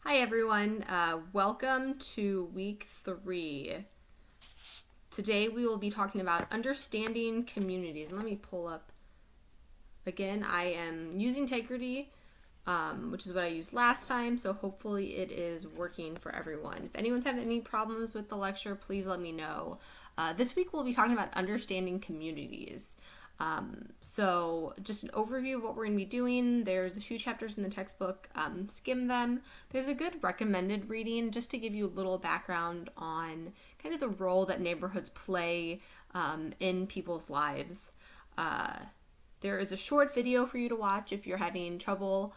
Hi everyone, welcome to week 3. Today we will be talking about understanding communities. Let me pull up again. I am using Tegrity, which is what I used last time, so hopefully it is working for everyone. If anyone's having any problems with the lecture, please let me know. This week we'll be talking about understanding communities. So just an overview of what we're going to be doing. There's a few chapters in the textbook. Skim them. There's a good recommended reading just to give you a little background on kind of the role that neighborhoods play in people's lives. There is a short video for you to watch if you're having trouble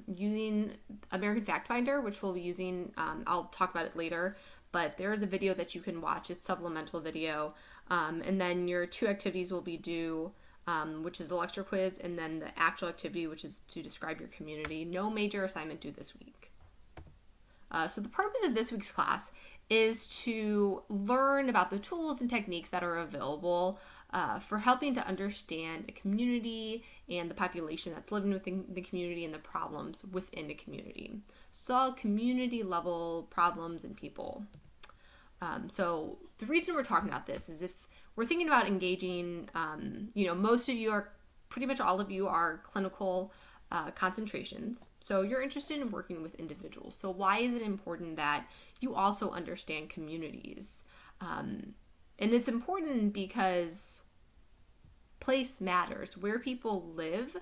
using American FactFinder, which we'll be using. I'll talk about it later, but there is a video that you can watch. It's supplemental video. And then your 2 activities will be due, which is the lecture quiz, and then the actual activity, which is to describe your community. No major assignment due this week. So the purpose of this week's class is to learn about the tools and techniques that are available for helping to understand a community and the population that's living within the community and the problems within the community. So community level problems and people. So the reason we're talking about this is if we're thinking about engaging, most of you are, pretty much all of you are clinical concentrations. So you're interested in working with individuals. So why is it important that you also understand communities? And it's important because place matters. Where people live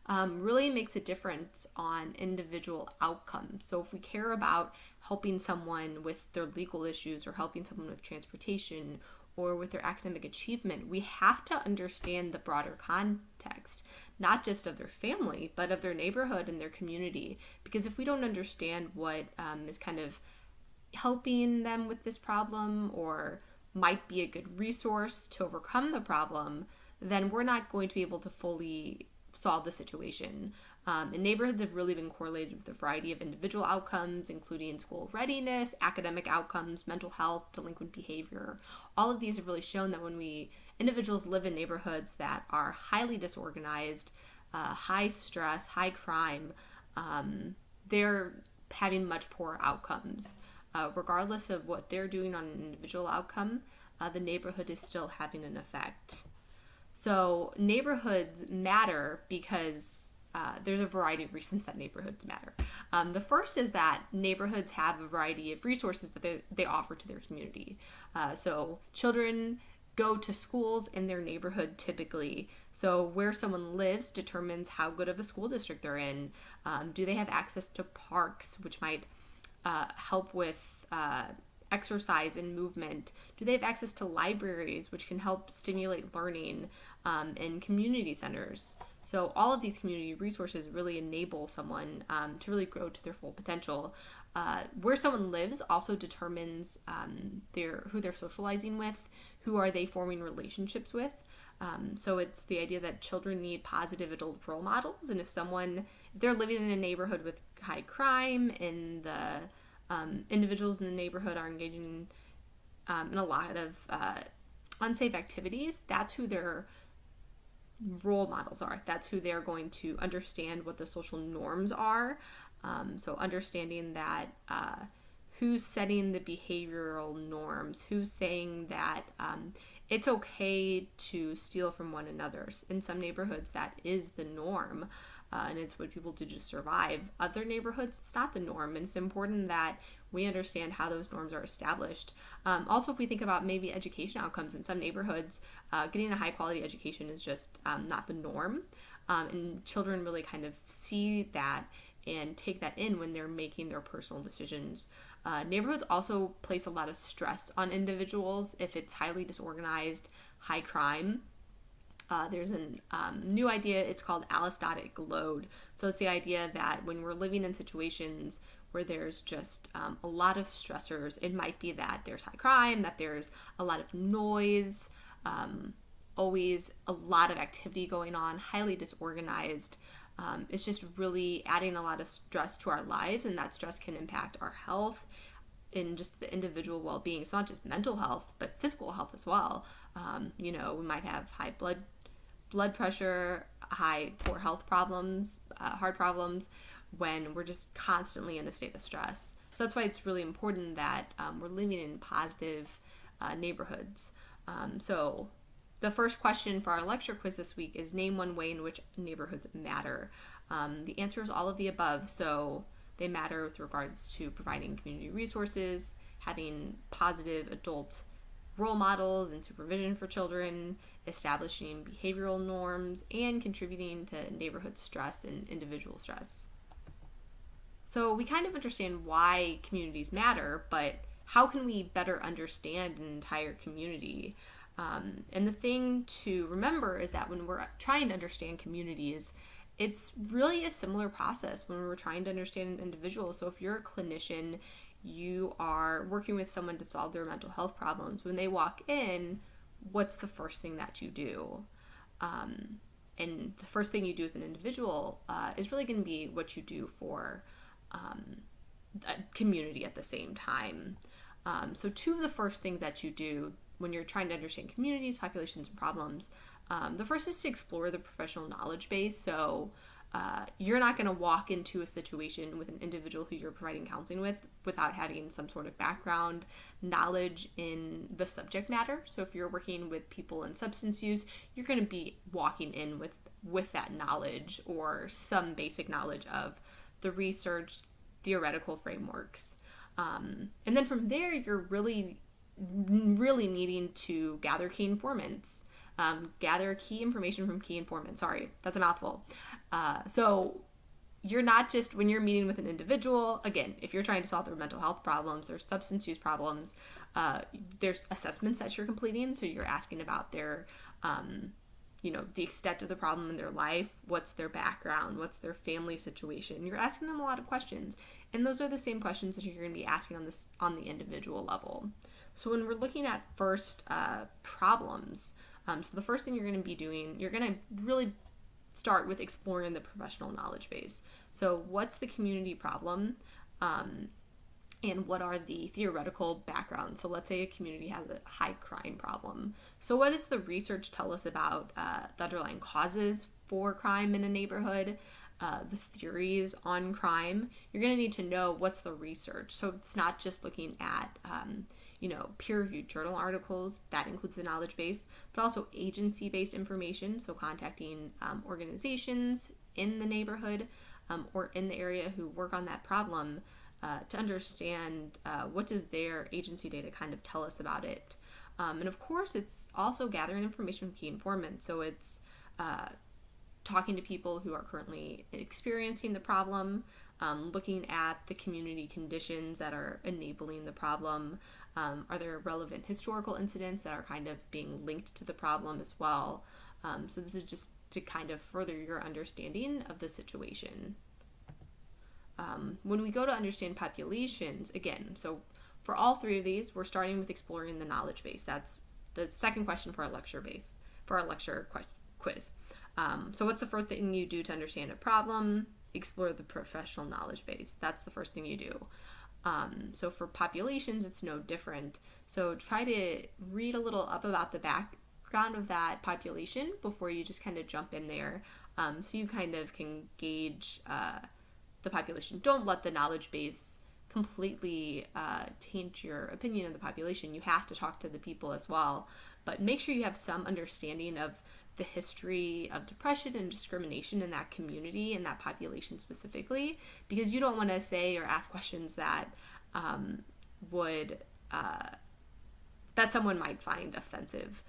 really makes a difference on individual outcomes. So if we care about helping someone with their legal issues or helping someone with transportation or with their academic achievement, we have to understand the broader context, not just of their family, but of their neighborhood and their community. Because if we don't understand what is kind of helping them with this problem or might be a good resource to overcome the problem, then we're not going to be able to fully solve the situation. And neighborhoods have really been correlated with a variety of individual outcomes, including school readiness, academic outcomes, mental health, delinquent behavior. All of these have really shown that when individuals live in neighborhoods that are highly disorganized, high stress, high crime, they're having much poorer outcomes. Regardless of what they're doing on an individual outcome, the neighborhood is still having an effect. So neighborhoods matter because there's a variety of reasons that neighborhoods matter. The first is that neighborhoods have a variety of resources that they offer to their community. So children go to schools in their neighborhood typically. So where someone lives determines how good of a school district they're in. Do they have access to parks, which might help with exercise and movement? Do they have access to libraries, which can help stimulate learning, and community centers? So all of these community resources really enable someone to really grow to their full potential. Where someone lives also determines who they're socializing with, who are they forming relationships with. So it's the idea that children need positive adult role models, and if they're living in a neighborhood with high crime and the individuals in the neighborhood are engaging in a lot of unsafe activities, that's who their role models are. That's who they're going to understand what the social norms are. So understanding that who's setting the behavioral norms, who's saying that it's okay to steal from one another. In some neighborhoods, that is the norm. And it's what people do to survive. Other neighborhoods, it's not the norm, and it's important that we understand how those norms are established. Also, if we think about maybe education outcomes in some neighborhoods, getting a high quality education is just not the norm, and children really kind of see that and take that in when they're making their personal decisions. Neighborhoods also place a lot of stress on individuals if it's highly disorganized, high crime. There's a new idea, it's called allostatic load. So it's the idea that when we're living in situations where there's just a lot of stressors, it might be that there's high crime, that there's a lot of noise, always a lot of activity going on, highly disorganized. It's just really adding a lot of stress to our lives, and that stress can impact our health and just the individual well-being. It's not just mental health, but physical health as well. We might have high blood pressure, poor health problems, hard problems when we're just constantly in a state of stress. So that's why it's really important that we're living in positive neighborhoods. So the first question for our lecture quiz this week is name one way in which neighborhoods matter. The answer is all of the above. So they matter with regards to providing community resources, having positive adult role models and supervision for children, establishing behavioral norms, and contributing to neighborhood stress and individual stress. So we kind of understand why communities matter, but how can we better understand an entire community? And the thing to remember is that when we're trying to understand communities, it's really a similar process when we're trying to understand an individual. So if you're a clinician, you are working with someone to solve their mental health problems. When they walk in, what's the first thing that you do? And the first thing you do with an individual is really going to be what you do for a community at the same time. So two of the first things that you do when you're trying to understand communities, populations, and problems, the first is to explore the professional knowledge base. So you're not going to walk into a situation with an individual who you're providing counseling with without having some sort of background knowledge in the subject matter. So if you're working with people in substance use, you're going to be walking in with that knowledge or some basic knowledge of the research, theoretical frameworks. And then from there, you're really needing to gather key informants. Gather key information from key informants. Sorry, that's a mouthful. So you're not just, when you're meeting with an individual, again, if you're trying to solve their mental health problems or substance use problems, there's assessments that you're completing. So you're asking about their, the extent of the problem in their life, what's their background, what's their family situation. You're asking them a lot of questions. And those are the same questions that you're going to be asking on the individual level. So when we're looking at first problems, so the first thing you're going to be doing, you're going to really start with exploring the professional knowledge base. So what's the community problem, and what are the theoretical backgrounds? So let's say a community has a high crime problem. So what does the research tell us about the underlying causes for crime in a neighborhood, the theories on crime? You're going to need to know what's the research. So it's not just looking at peer-reviewed journal articles, that includes the knowledge base, but also agency-based information, so contacting organizations in the neighborhood or in the area who work on that problem to understand what does their agency data kind of tell us about it. And of course, it's also gathering information from key informants, so it's talking to people who are currently experiencing the problem, looking at the community conditions that are enabling the problem. Are there relevant historical incidents that are kind of being linked to the problem as well? So this is just to kind of further your understanding of the situation. When we go to understand populations, again, so for all three of these, we're starting with exploring the knowledge base. That's the second question for our lecture quiz. So what's the first thing you do to understand a problem? Explore the professional knowledge base. That's the first thing you do. So for populations, it's no different. So try to read a little up about the background of that population before you just kind of jump in there, so you kind of can gauge the population. Don't let the knowledge base completely taint your opinion of the population. You have to talk to the people as well, but make sure you have some understanding of the history of depression and discrimination in that community and that population specifically, because you don't want to say or ask questions that that someone might find offensive.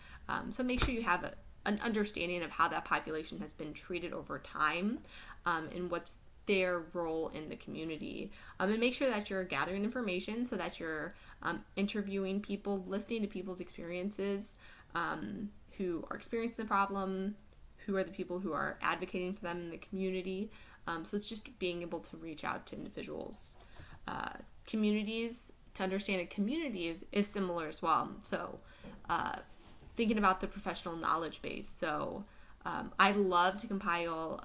So make sure you have an understanding of how that population has been treated over time, and what's their role in the community, and make sure that you're gathering information so that you're interviewing people, listening to people's experiences, who are experiencing the problem, who are the people who are advocating for them in the community. So it's just being able to reach out to individuals. Communities, to understand a community is similar as well. So thinking about the professional knowledge base. So I love to compile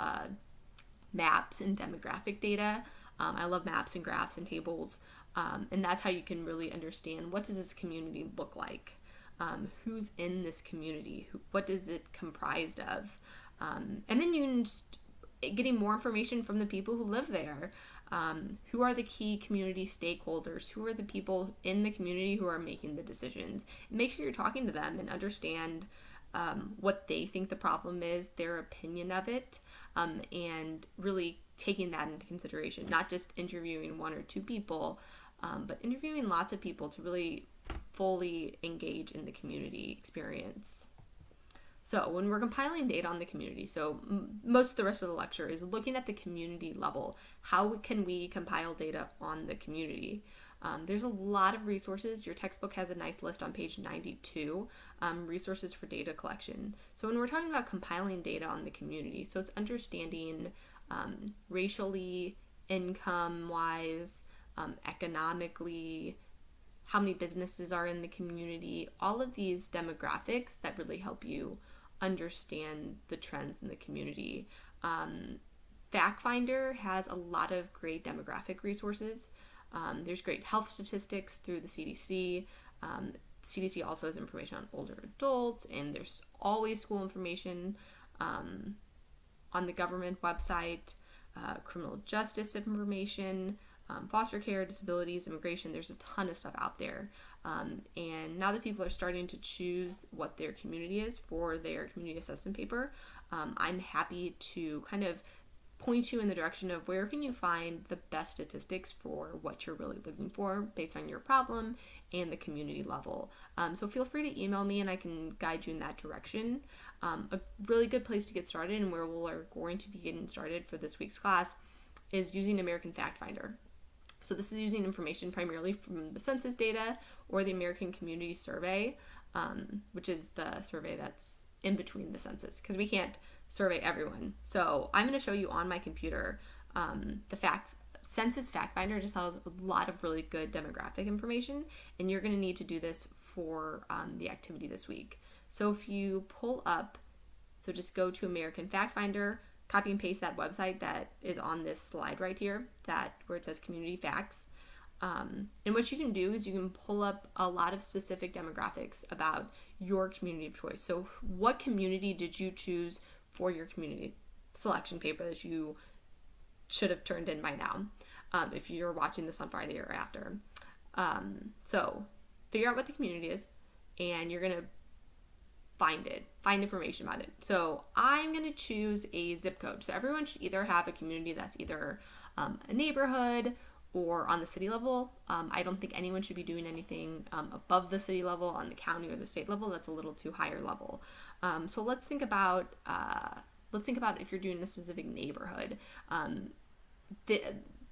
maps and demographic data. I love maps and graphs and tables. And that's how you can really understand, what does this community look like? Who's in this community? What is it comprised of? And then you can just getting more information from the people who live there. Who are the key community stakeholders? Who are the people in the community who are making the decisions? Make sure you're talking to them and understand what they think the problem is, their opinion of it, and really taking that into consideration. Not just interviewing one or two people, but interviewing lots of people to really fully engage in the community experience. So when we're compiling data on the community, so most of the rest of the lecture is looking at the community level. How can we compile data on the community? There's a lot of resources. Your textbook has a nice list on page 92, resources for data collection. So when we're talking about compiling data on the community, so it's understanding racially, income-wise, economically, how many businesses are in the community, all of these demographics that really help you understand the trends in the community. FactFinder has a lot of great demographic resources. There's great health statistics through the CDC. CDC also has information on older adults, and there's always school information on the government website, criminal justice information, foster care, disabilities, immigration. There's a ton of stuff out there. And now that people are starting to choose what their community is for their community assessment paper, I'm happy to kind of point you in the direction of where can you find the best statistics for what you're really looking for based on your problem and the community level. So feel free to email me and I can guide you in that direction. A really good place to get started, and where we're going to be getting started for this week's class, is using American FactFinder. So this is using information primarily from the census data or the American Community Survey, which is the survey that's in between the census, because we can't survey everyone. So I'm going to show you on my computer the Census FactFinder just has a lot of really good demographic information, and you're going to need to do this for the activity this week. So if you pull up, so just go to American FactFinder, copy and paste that website that is on this slide right here, that where it says community facts. And what you can do is you can pull up a lot of specific demographics about your community of choice. So what community did you choose for your community selection paper that you should have turned in by now, if you're watching this on Friday or after. So figure out what the community is, and you're going to find information about it. So I'm going to choose a zip code. So everyone should either have a community that's either a neighborhood or on the city level. I don't think anyone should be doing anything above the city level, on the county or the state level. That's a little too higher level. So let's think about if you're doing a specific neighborhood.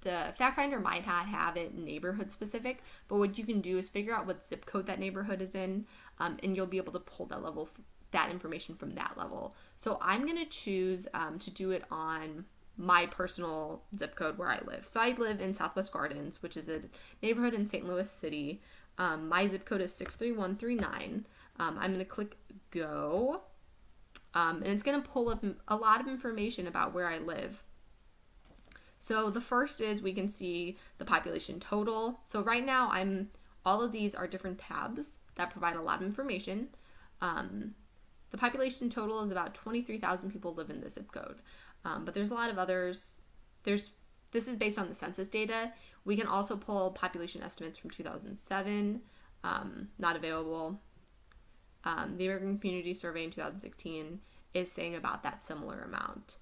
The FactFinder might not have it neighborhood specific, but what you can do is figure out what zip code that neighborhood is in, and you'll be able to pull that information from that level. So I'm going to choose to do it on my personal zip code where I live. So I live in Southwest Gardens, which is a neighborhood in St. Louis City. My zip code is 63139. I'm going to click go, and it's going to pull up a lot of information about where I live. So the first is we can see the population total. So right now all of these are different tabs that provide a lot of information. The population total is about 23,000 people live in the zip code. But there's a lot of others. This is based on the census data. We can also pull population estimates from 2007, not available. The American Community Survey in 2016 is saying about that similar amount.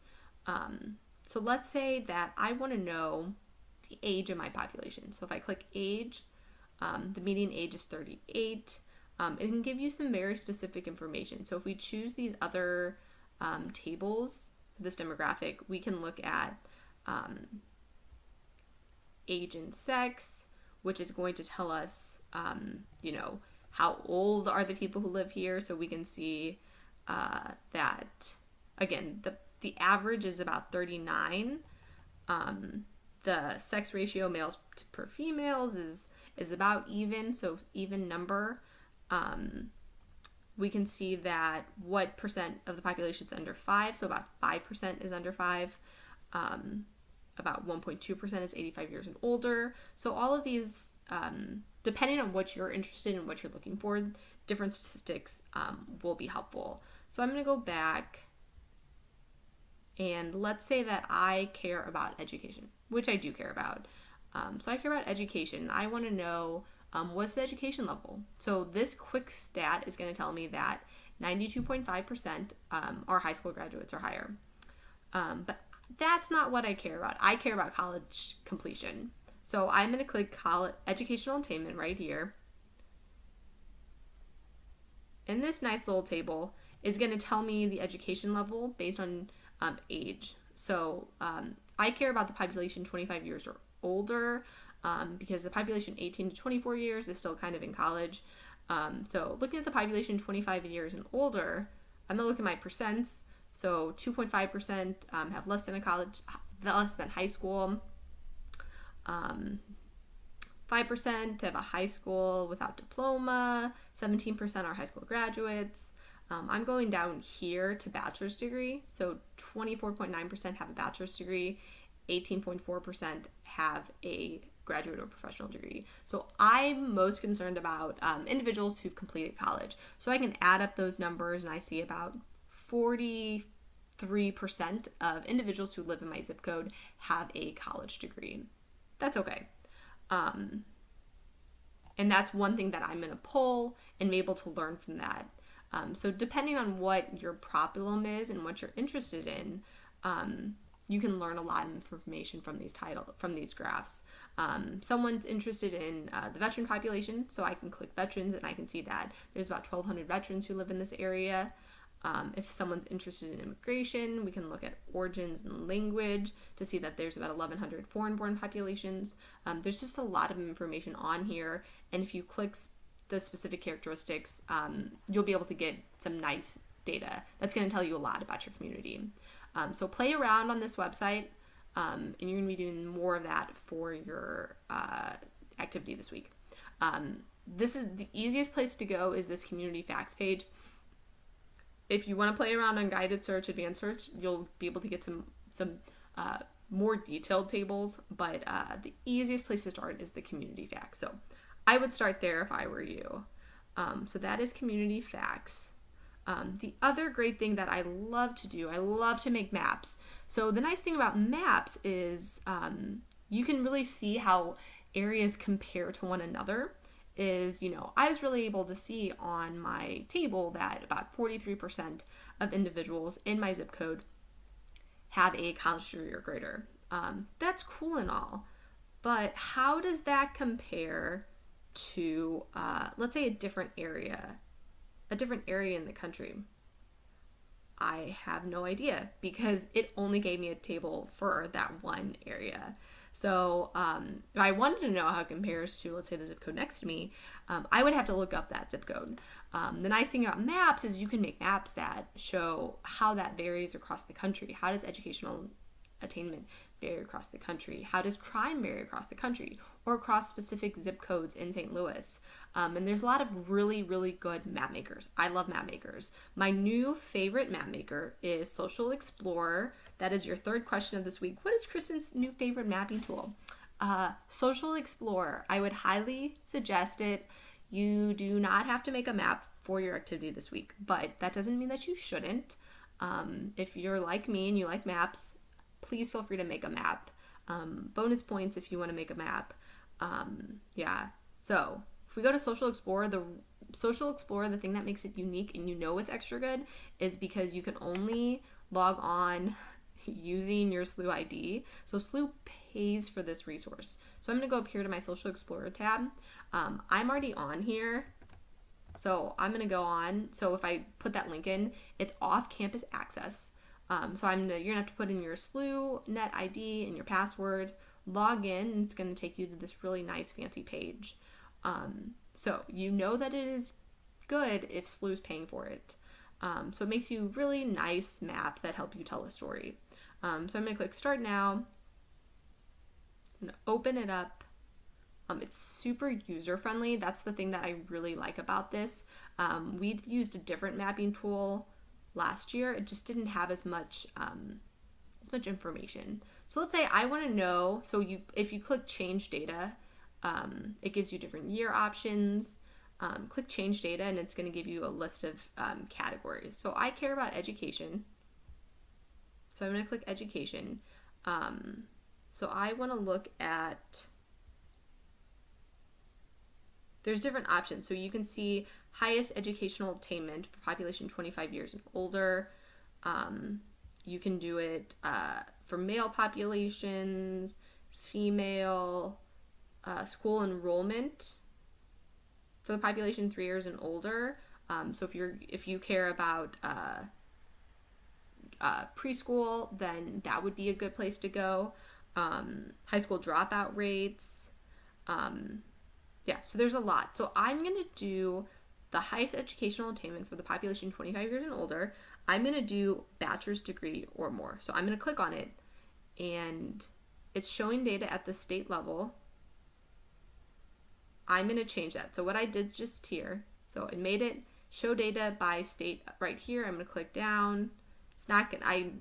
So let's say that I want to know the age of my population. So if I click age, the median age is 38. It can give you some very specific information. So if we choose these other tables for this demographic, we can look at age and sex, which is going to tell us, how old are the people who live here. So we can see that, again, the average is about 39. The sex ratio males per females is about even, so even number. We can see that what percent of the population is under 5, so about 5% is under 5. About 1.2% is 85 years and older. So all of these, depending on what you're interested in, what you're looking for, different statistics will be helpful. So I'm going to go back And let's say that I care about education, which I do care about. So I care about education. I want to know what's the education level. So this quick stat is going to tell me that 92.5% are high school graduates or higher. But that's not what I care about. I care about college completion. So I'm going to click college educational attainment right here. And this nice little table is going to tell me the education level based on age. So I care about the population 25 years or older because the population 18 to 24 years is still kind of in college. So looking at the population 25 years and older, I'm going to look at my percents. So 2.5% have less than high school. 5% have a high school without diploma. 17% are high school graduates. I'm going down here to bachelor's degree. So 24.9% have a bachelor's degree. 18.4% have a graduate or professional degree. So I'm most concerned about individuals who've completed college. So I can add up those numbers and I see about 43% of individuals who live in my zip code have a college degree. That's okay. And that's one thing that I'm going to pull and be able to learn from that. So depending on what your problem is and what you're interested in, you can learn a lot of information from these graphs. Someone's interested in the veteran population, so I can click veterans and I can see that there's about 1,200 veterans who live in this area. If someone's interested in immigration, we can look at origins and language to see that there's about 1,100 foreign-born populations. There's just a lot of information on here, and if you click the specific characteristics, you'll be able to get some nice data that's going to tell you a lot about your community. So play around on this website, and you're going to be doing more of that for your activity this week. This is the easiest place to go is this community facts page. If you want to play around on guided search, advanced search, you'll be able to get some more detailed tables, but the easiest place to start is the community facts. So I would start there if I were you. So that is community facts. The other great thing that I love to do, I love to make maps. So the nice thing about maps is you can really see how areas compare to one another. I was really able to see on my table that about 43% of individuals in my zip code have a college degree or greater. That's cool and all, but how does that compare to, let's say, a different area in the country? I have no idea because it only gave me a table for that one area. So if I wanted to know how it compares to, let's say, the zip code next to me, I would have to look up that zip code. The nice thing about maps is you can make maps that show how that varies across the country. How does educational attainment vary across the country? How does crime vary across the country or across specific zip codes in St. Louis? And there's a lot of really, really good map makers. I love map makers. My new favorite map maker is Social Explorer. That is your third question of this week. What is Kristen's new favorite mapping tool? Social Explorer. I would highly suggest it. You do not have to make a map for your activity this week, but that doesn't mean that you shouldn't. If you're like me and you like maps, please feel free to make a map. Bonus points if you want to make a map. So if we go to Social Explorer, the thing that makes it unique and you know it's extra good is because you can only log on using your SLU ID. So SLU pays for this resource. So I'm going to go up here to my Social Explorer tab. I'm already on here. So I'm going to go on. So if I put that link in, it's off-campus access. So you're going to have to put in your SLU net ID and your password, log in, and it's going to take you to this really nice fancy page. So you know that it is good if SLU is paying for it. So it makes you really nice maps that help you tell a story. So I'm going to click Start Now. I'm going to open it up. It's super user-friendly. That's the thing that I really like about this. We used a different mapping tool last year. It just didn't have as much information. So let's say I want to know, if you click Change Data, it gives you different year options. Click Change Data and it's going to give you a list of categories. So I care about education. So I'm going to click education. So I want to look at, there's different options. So you can see highest educational attainment for population 25 years and older. You can do it for male populations, female, school enrollment for the population 3 years and older. So if you care about preschool, then that would be a good place to go. High school dropout rates. So there's a lot. So I'm going to do the highest educational attainment for the population 25 years and older. I'm going to do bachelor's degree or more. So I'm going to click on it, and it's showing data at the state level. I'm going to change that. So what I did just here, so it made it show data by state right here. I'm going to click down. It's not going to,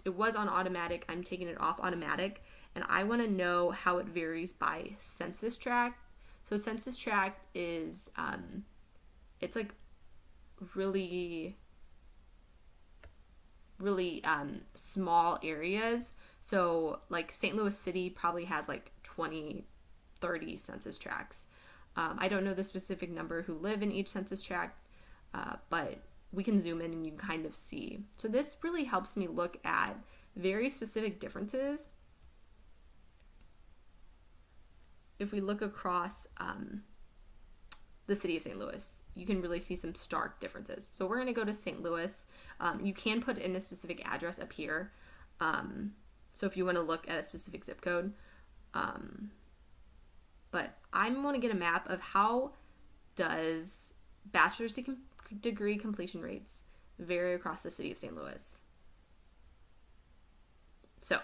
it was on automatic. I'm taking it off automatic, and I want to know how it varies by census tract. So census tract is, it's like really small areas. So like St. Louis City probably has like 20, 30 census tracts. I don't know the specific number who live in each census tract, but we can zoom in and you can kind of see. So this really helps me look at very specific differences. If we look across the city of St. Louis, you can really see some stark differences. So we're going to go to St. Louis. You can put in a specific address up here. So if you want to look at a specific zip code. But I want to get a map of how does bachelor's degree completion rates vary across the city of St. Louis. So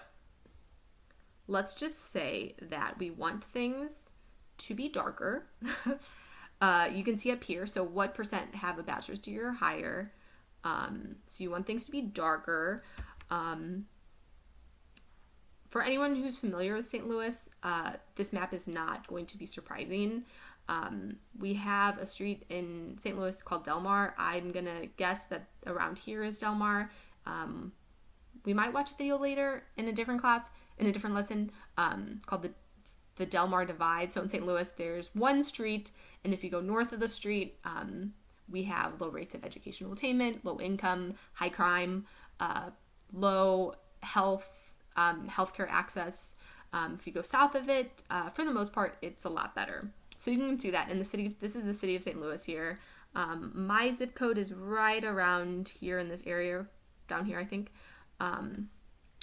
let's just say that we want things to be darker. You can see up here, so what percent have a bachelor's degree or higher. So you want things to be darker. For anyone who's familiar with St. Louis, this map is not going to be surprising. We have a street in St. Louis called Delmar. I'm going to guess that around here is Delmar. We might watch a video later in a different class, in a different lesson, called the Delmar Divide. So in St. Louis, there's one street, and if you go north of the street, we have low rates of educational attainment, low income, high crime, low healthcare access. If you go south of it, for the most part, it's a lot better. So you can see that in the city. This is the city of St. Louis here. My zip code is right around here in this area, down here, I think.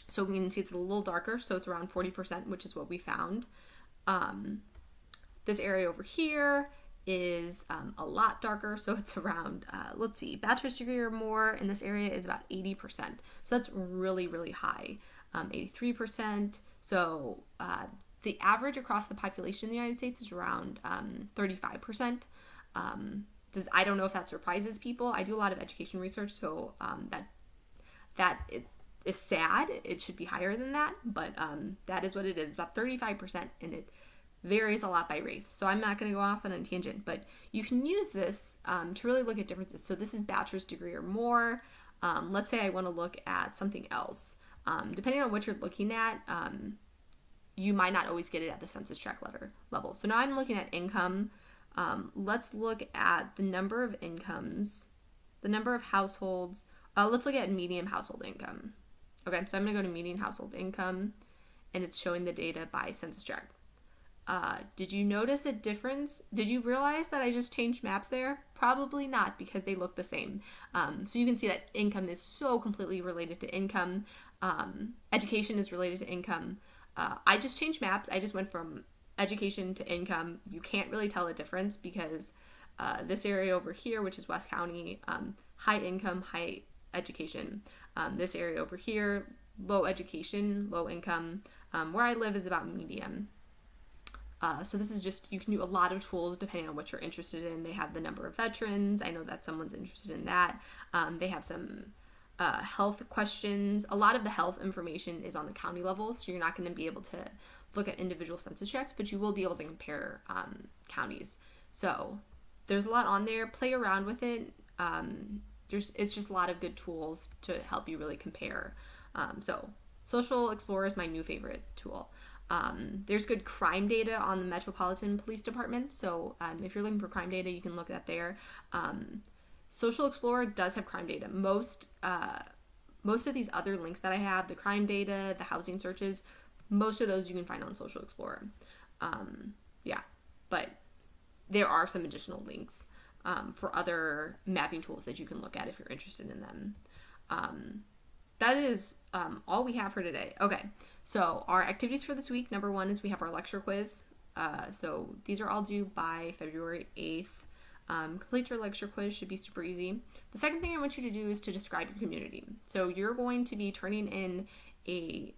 So we can see it's a little darker, so it's around 40%, which is what we found. This area over here is a lot darker, so it's around, let's see, bachelor's degree or more in this area is about 80%. So that's really, really high, 83%. So the average across the population in the United States is around 35%. I don't know if that surprises people. I do a lot of education research, so that is sad. It should be higher than that, but that is what it is. It's about 35%, and it varies a lot by race. So I'm not going to go off on a tangent, but you can use this to really look at differences. So this is bachelor's degree or more. Let's say I want to look at something else. Depending on what you're looking at, you might not always get it at the census tract level. So now I'm looking at income. Let's look at the number of incomes, the number of households. Let's look at median household income. Okay, so I'm going to go to median household income, and it's showing the data by census tract. Did you notice a difference? Did you realize that I just changed maps there? Probably not, because they look the same. So you can see that income is so completely related to income. Education is related to income. I just changed maps. I just went from education to income. You can't really tell a difference because this area over here, which is West County, high income, high education. This area over here, low education, low income. Where I live is about medium. So this is just, you can do a lot of tools depending on what you're interested in. They have the number of veterans. I know that someone's interested in that. They have some health questions. A lot of the health information is on the county level, so you're not going to be able to look at individual census tracts, but you will be able to compare counties. So there's a lot on there. Play around with it. It's just a lot of good tools to help you really compare. So Social Explorer is my new favorite tool. There's good crime data on the Metropolitan Police Department. So if you're looking for crime data, you can look at there. Social Explorer does have crime data. Most of these other links that I have, the crime data, the housing searches, most of those you can find on Social Explorer. Yeah, but there are some additional links for other mapping tools that you can look at if you're interested in them. That is all we have for today. Okay, so our activities for this week, number 1 is we have our lecture quiz. So these are all due by February 8th. Complete your lecture quiz, should be super easy. The second thing I want you to do is to describe your community. So you're going to be turning in a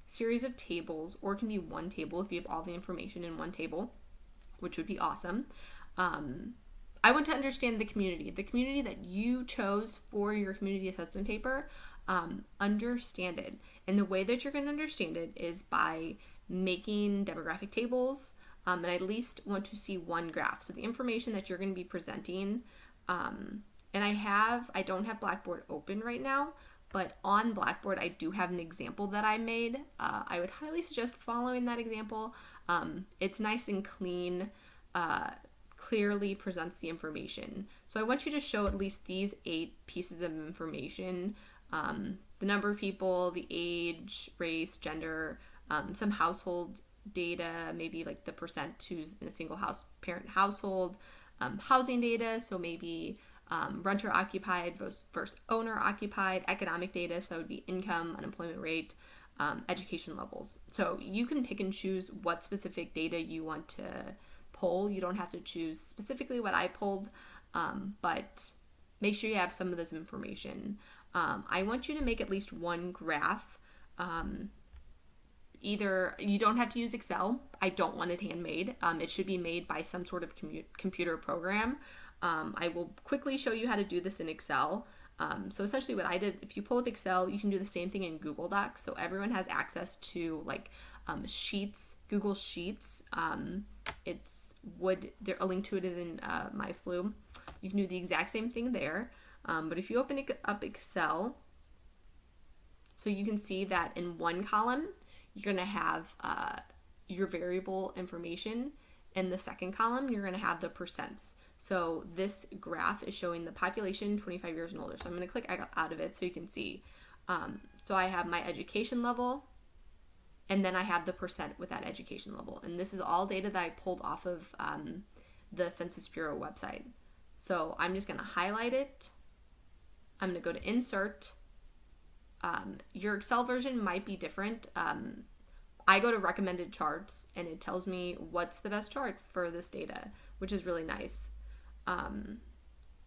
series of tables, or it can be one table if you have all the information in one table, which would be awesome. I want to understand the community that you chose for your community assessment paper. Understand it. And the way that you're going to understand it is by making demographic tables, and I at least want to see one graph. So the information that you're going to be presenting, and I don't have Blackboard open right now, but on Blackboard I do have an example that I made. I would highly suggest following that example. It's nice and clean, clearly presents the information. So I want you to show at least these 8 pieces of information: the number of people, the age, race, gender, some household data, maybe like the percent who's in a single parent household, housing data, so maybe renter occupied versus owner occupied, economic data, so that would be income, unemployment rate, education levels. So you can pick and choose what specific data you want to pull. You don't have to choose specifically what I pulled, but make sure you have some of this information. I want you to make at least one graph. Either you don't have to use Excel. I don't want it handmade. It should be made by some sort of computer program. I will quickly show you how to do this in Excel. So essentially what I did, if you pull up Excel, you can do the same thing in Google Docs. So everyone has access to Sheets, Google Sheets. A link to it is in my SLU. You can do the exact same thing there. But if you open up Excel, so you can see that in one column, you're going to have your variable information. In the second column, you're going to have the percents. So this graph is showing the population 25 years and older. So I'm going to click out of it so you can see. So I have my education level, and then I have the percent with that education level. And this is all data that I pulled off of the Census Bureau website. So I'm just going to highlight it. I'm going to go to Insert. Your Excel version might be different. I go to recommended charts, and it tells me what's the best chart for this data, which is really nice.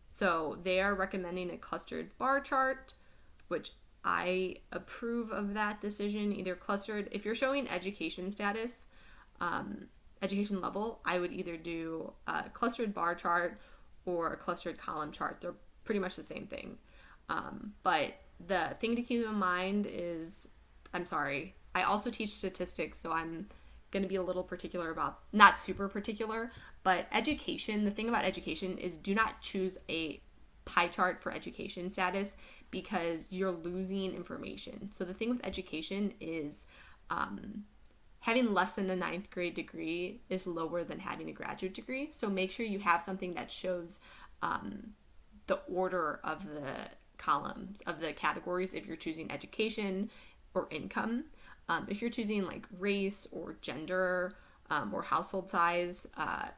So they are recommending a clustered bar chart, which I approve of that decision. Either clustered, if you're showing education status, education level, I would either do a clustered bar chart or a clustered column chart. They're pretty much the same thing. But the thing to keep in mind is, I also teach statistics, so I'm going to be a little particular about, not super particular, but education. The thing about education is do not choose a pie chart for education status because you're losing information. So the thing with education is having less than a 9th grade degree is lower than having a graduate degree. So make sure you have something that shows the order of the columns, of the categories, if you're choosing education or income. If you're choosing like race or gender or household size,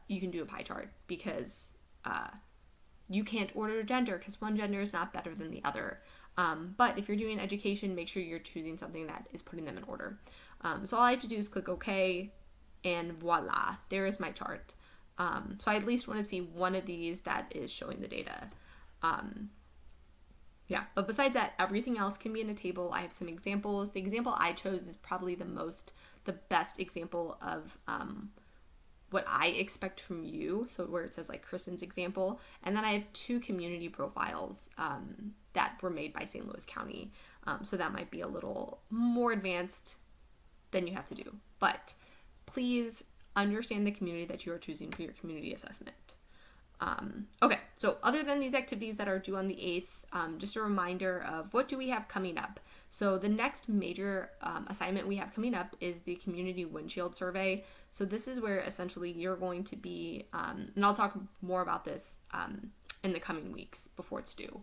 you can do a pie chart because you can't order gender because one gender is not better than the other. But if you're doing education, make sure you're choosing something that is putting them in order. So all I have to do is click OK, and voila, there is my chart. So I at least want to see one of these that is showing the data. Yeah, but besides that, everything else can be in a table. I have some examples. The example I chose is probably the best example of what I expect from you. So where it says like Kristen's example. And then I have 2 community profiles that were made by St. Louis County. So that might be a little more advanced than you have to do. But please understand the community that you are choosing for your community assessment. Okay, so other than these activities that are due on the 8th, just a reminder of what do we have coming up. So the next major assignment we have coming up is the community windshield survey. So this is where essentially you're going to be, and I'll talk more about this in the coming weeks before it's due.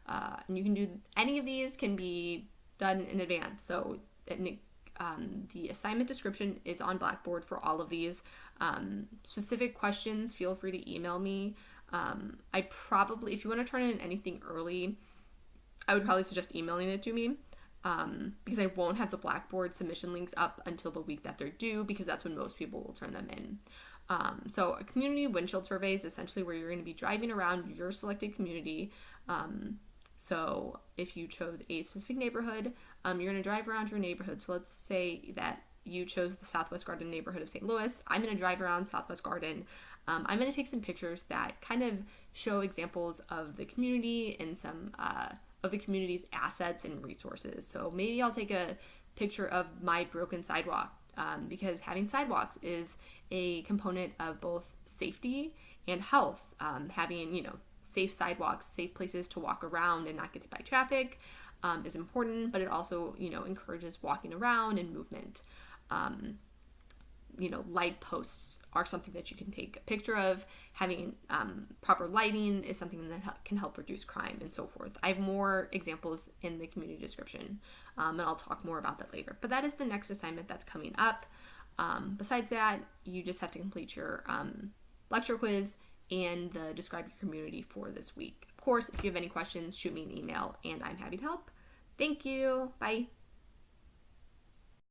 And you can do any of these can be done in advance. So the assignment description is on Blackboard for all of these. Specific questions, feel free to email me. If you want to turn in anything early, I would probably suggest emailing it to me because I won't have the Blackboard submission links up until the week that they're due because that's when most people will turn them in. So a community windshield survey is essentially where you're going to be driving around your selected community. So if you chose a specific neighborhood, you're going to drive around your neighborhood. So let's say that you chose the Southwest Garden neighborhood of St. Louis. I'm going to drive around Southwest Garden. I'm going to take some pictures that kind of show examples of the community and some of the community's assets and resources. So maybe I'll take a picture of my broken sidewalk because having sidewalks is a component of both safety and health. Having, safe sidewalks, safe places to walk around and not get hit by traffic is important, but it also, encourages walking around and movement. Light posts are something that you can take a picture of. Having proper lighting is something that can help reduce crime and so forth. I have more examples in the community description, and I'll talk more about that later. But that is the next assignment that's coming up. Besides that, you just have to complete your lecture quiz and the Describe Your Community for this week. Of course, if you have any questions, shoot me an email, and I'm happy to help. Thank you. Bye.